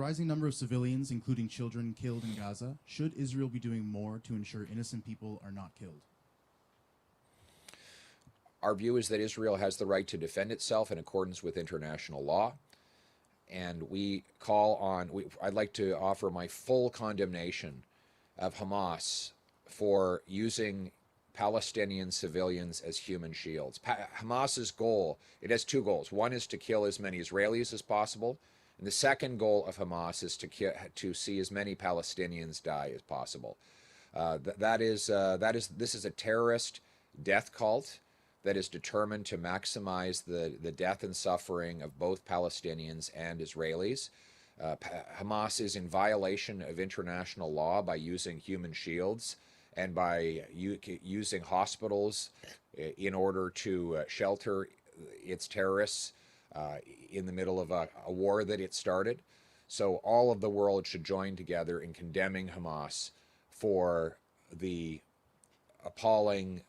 Rising number of civilians, including children, killed in Gaza. Should Israel be doing more to ensure innocent people are not killed? Our view is that Israel has the right to defend itself in accordance with international law. And we call on, I'd like to offer my full condemnation of Hamas for using Palestinian civilians as human shields. Hamas's goal, it has two goals. One is to kill as many Israelis as possible. And the second goal of Hamas is to see as many Palestinians die as possible. This is a terrorist death cult that is determined to maximize the death and suffering of both Palestinians and Israelis. Hamas is in violation of international law by using human shields and by using hospitals in order to shelter its terrorists in the middle of a war that it started. So all of the world should join together in condemning Hamas for the appalling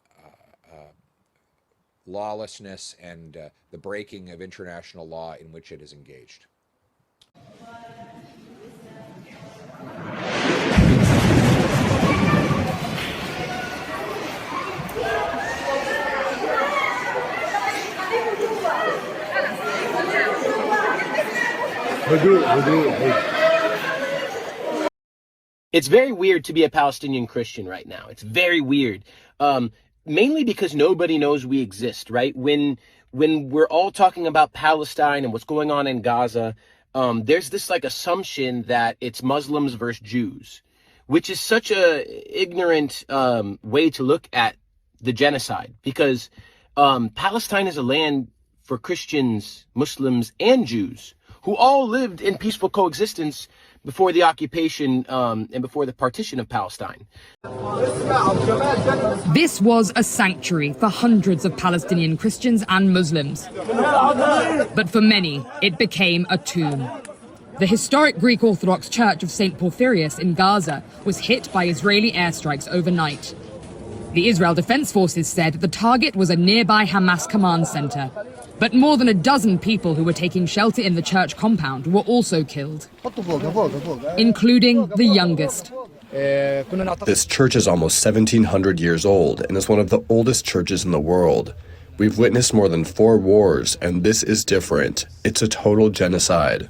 lawlessness and the breaking of international law in which it is engaged. It's very weird to be a Palestinian Christian right now. It's very weird. Mainly because nobody knows we exist, right? When we're all talking about Palestine and what's going on in Gaza, there's this like assumption that it's Muslims versus Jews, which is such a ignorant way to look at the genocide, because Palestine is a land for Christians, Muslims, and Jews who all lived in peaceful coexistence before the occupation and before the partition of Palestine. This was a sanctuary for hundreds of Palestinian Christians and Muslims. But for many, it became a tomb. The historic Greek Orthodox Church of St. Porphyrius in Gaza was hit by Israeli airstrikes overnight. The Israel Defense Forces said the target was a nearby Hamas command center. But more than a dozen people who were taking shelter in the church compound were also killed, including the youngest. This church is almost 1,700 years old and is one of the oldest churches in the world. We've witnessed more than 4 wars, and this is different. It's a total genocide.